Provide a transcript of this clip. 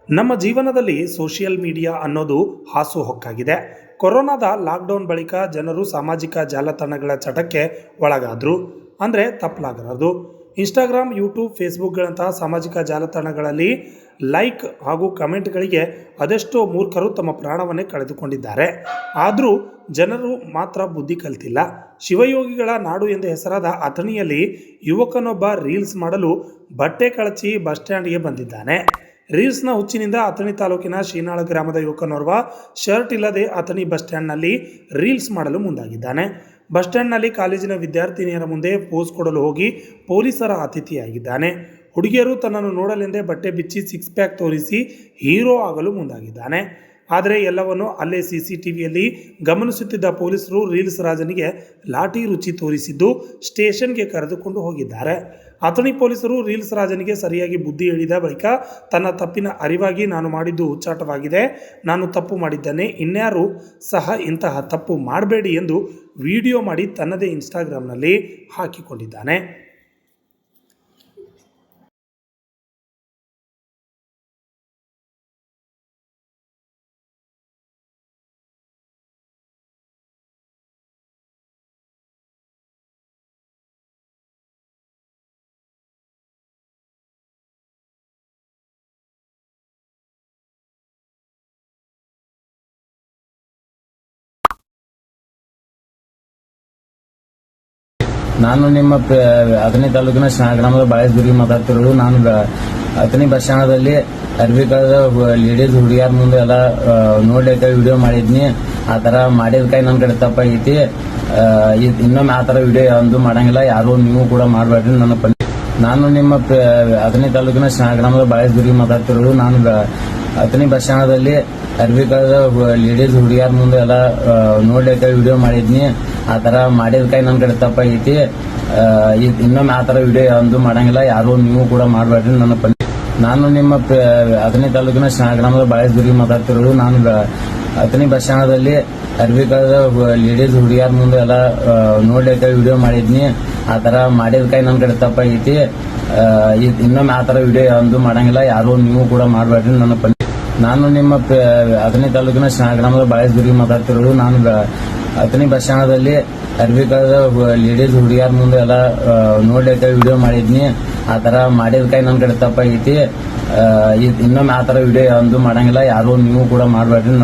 ನಮ್ಮ ಜೀವನದಲ್ಲಿ social media ಅನ್ನೋದು ಹಾಸುಹೊಕ್ಕಾಗಿದೆ. ಕೊರೋನಾದ ಲಾಕ್ಡೌನ್ ಬಳಿಕ ಜನರು ಸಾಮಾಜಿಕ ಜಾಲತಾಣಗಳ ಚಟಕ್ಕೆ ಒಳಗಾದರು ಅಂದರೆ ತಪ್ಪಲಾಗದು. ಇನ್ಸ್ಟಾಗ್ರಾಮ್, ಯೂಟ್ಯೂಬ್, ಫೇಸ್ಬುಕ್ಗಳಂತಹ ಸಾಮಾಜಿಕ ಜಾಲತಾಣಗಳಲ್ಲಿ ಲೈಕ್ ಹಾಗೂ ಕಮೆಂಟ್ಗಳಿಗೆ ಅದೆಷ್ಟೋ ಮೂರ್ಖರು ತಮ್ಮ ಪ್ರಾಣವನ್ನೇ ಕಳೆದುಕೊಂಡಿದ್ದಾರೆ. ಆದರೂ ಜನರು ಮಾತ್ರ ಬುದ್ಧಿ ಕಲಿತಿಲ್ಲ. ಶಿವಯೋಗಿಗಳ ನಾಡು ಎಂದೇ ಹೆಸರಾದ ಅಥಣಿಯಲ್ಲಿ ಯುವಕನೊಬ್ಬ ರೀಲ್ಸ್ ಮಾಡಲು ಬಟ್ಟೆ ಕಳಚಿ ಬಸ್ ಸ್ಟ್ಯಾಂಡ್ಗೆ ಬಂದಿದ್ದಾನೆ. ರೀಲ್ಸ್ನ ಹುಚ್ಚಿನಿಂದ ಅಥಣಿ ತಾಲೂಕಿನ ಶೀನಾಳ ಗ್ರಾಮದ ಯುವಕನೋರ್ವ ಶರ್ಟ್ ಇಲ್ಲದೆ ಅಥಣಿ ಬಸ್ ಸ್ಟ್ಯಾಂಡ್ನಲ್ಲಿ ರೀಲ್ಸ್ ಮಾಡಲು ಮುಂದಾಗಿದ್ದಾನೆ. ಬಸ್ ಸ್ಟ್ಯಾಂಡ್ನಲ್ಲಿ ಕಾಲೇಜಿನ ವಿದ್ಯಾರ್ಥಿನಿಯರ ಮುಂದೆ ಪೋಸ್ ಕೊಡಲು ಹೋಗಿ ಪೊಲೀಸರ ಅತಿಥಿಯಾಗಿದ್ದಾನೆ. ಹುಡುಗಿಯರು ತನ್ನನ್ನು ನೋಡಲೆಂದೇ ಬಟ್ಟೆ ಬಿಚ್ಚಿ ಸಿಕ್ಸ್ ಪ್ಯಾಕ್ ತೋರಿಸಿ ಹೀರೋ ಆಗಲು ಮುಂದಾಗಿದ್ದಾನೆ. ಆದರೆ ಎಲ್ಲವನ್ನು ಅಲ್ಲೇ CCTVಯಲ್ಲಿ ಗಮನಿಸುತ್ತಿದ್ದ ಪೊಲೀಸರು ರೀಲ್ಸ್ ರಾಜನಿಗೆ ಲಾಠಿ ರುಚಿ ತೋರಿಸಿದ್ದು ಸ್ಟೇಷನ್ಗೆ ಕರೆದುಕೊಂಡು ಹೋಗಿದ್ದಾರೆ. ಅಥಣಿ ಪೊಲೀಸರು ರೀಲ್ಸ್ ರಾಜನಿಗೆ ಸರಿಯಾಗಿ ಬುದ್ಧಿ ಹೇಳಿದ ಬಳಿಕ ತನ್ನ ತಪ್ಪಿನ ಅರಿವಾಗಿ ನಾನು ಮಾಡಿದ್ದು ಹುಚ್ಚಾಟವಾಗಿದೆ, ನಾನು ತಪ್ಪು ಮಾಡಿದ್ದೇನೆ, ಇನ್ಯಾರು ಸಹ ಇಂತಹ ತಪ್ಪು ಮಾಡಬೇಡಿ ಎಂದು ವಿಡಿಯೋ ಮಾಡಿ ತನ್ನದೇ ಇನ್ಸ್ಟಾಗ್ರಾಮ್ನಲ್ಲಿ ಹಾಕಿಕೊಂಡಿದ್ದಾನೆ. ನಾನು ನಿಮ್ಮ ಅಥಣಿ ತಾಲೂಕಿನ ಗ್ರಾಮದ ಬಾಳೆಸ್ಗುರಿಗೆ ಮಾತಾಡ್ತಿರೋದು. ನಾನು ಅಥಣಿ ಬಸ್ ಸ್ಟ್ಯಾಂಡದಲ್ಲಿ ಅರ್ಬಿ ಕಳೆದ ಲೇಡೀಸ್ ಹುಡುಗಿಯರ ಮುಂದೆ ಎಲ್ಲ ನೋಡ್ಲಿಕ್ಕೆ ವಿಡಿಯೋ ಮಾಡಿದ್ನಿ. ಆ ತರ ಮಾಡಿದ ನನ್ನ ಕಡೆ ತಪ್ಪಾಗೈತಿ. ಇನ್ನೊಮ್ಮೆ ಆ ತರ ವಿಡಿಯೋ ಒಂದು ಮಾಡಂಗಿಲ್ಲ. ಯಾರು ನೀವು ಕೂಡ ಮಾಡಬೇಡ್ರಿ. ನಾನು ನಿಮ್ಮ ಅಥಣಿ ತಾಲೂಕಿನ ಗ್ರಾಮದ ಬಾಳೆಸ್ಗುರಿಗೆ ಮಾತಾಡ್ತಿರೋದು. ನಾನು ಅಥಣಿ ಬಸ್ ಸ್ಟ್ಯಾಂಡದಲ್ಲಿ ಅರ್ಬಿ ಕಳೆದ ಲೇಡೀಸ್ ಹುಡುಗಿಯರ ಮುಂದೆ ಎಲ್ಲ ನೋಡ್ಲಿಕ್ಕೆ ವಿಡಿಯೋ ಮಾಡಿದ್ನಿ. ಆ ತರ ಮಾಡಿದ ನನ್ನ ಕಡೆ ತಪ್ಪಾಗೈತಿ. ಇನ್ನೊಮ್ಮೆ ಆ ತರ ವಿಡಿಯೋ ಒಂದು ಮಾಡಂಗಿಲ್ಲ. ಯಾರು ನೀವು ಕೂಡ ಮಾಡಬೇಡ್ರಿ. ನಾನು ನಿಮ್ಮ ಅಥಣಿ ತಾಲೂಕಿನ ಗ್ರಾಮದ ಬಾಳೆಸ್ಗುರಿಗೆ ಮಾತಾಡ್ತಿರೋದು. ನಾನು ಅಥಣಿ ಬಸ್ ಸ್ಟ್ಯಾಂಡದಲ್ಲಿ ಅರ್ಬಿ ಕಳೆದ ಲೇಡೀಸ್ ಹುಡುಗಿಯರ ಮುಂದೆ ಎಲ್ಲ ನೋಡ್ಲಿಕ್ಕೆ ವಿಡಿಯೋ ಮಾಡಿದ್ನಿ. ಆ ತರ ಮಾಡಿದ ನನ್ನ ಕಡೆ ತಪ್ಪಾಗೈತಿ. ಇನ್ನೊಮ್ಮೆ ಆ ತರ ವಿಡಿಯೋ ಒಂದು ಮಾಡಂಗಿಲ್ಲ. ಯಾರು ನೀವು ಕೂಡ ಮಾಡಬೇಡ್ರಿ. ನಾನು ನಿಮ್ಮ ಅಥಣಿ ತಾಲೂಕಿನ ಗ್ರಾಮದ ಬಾಳೆಸ್ಗುರಿಗೆ ಮಾತಾಡ್ತಿರೋದು. ನಾನು ಅಥಣಿ ಬಸ್ ಸ್ಟ್ಯಾಂಡದಲ್ಲಿ ಅರ್ಬಿ ಕಳೆದ ಲೇಡೀಸ್ ಹುಡುಗಿಯರ ಮುಂದೆ ಎಲ್ಲ ನೋಡ್ಲಿಕ್ಕೆ ವಿಡಿಯೋ ಮಾಡಿದ್ನಿ. ಆ ತರ ಮಾಡಿದ ನನ್ನ ಕಡೆ ತಪ್ಪಾಗೈತಿ. ಇನ್ನೊಮ್ಮೆ ಆ ತರ ವಿಡಿಯೋ ಒಂದು ಮಾಡಂಗಿಲ್ಲ. ಯಾರು ನೀವು ಕೂಡ ಮಾಡಬೇಡ್ರಿ.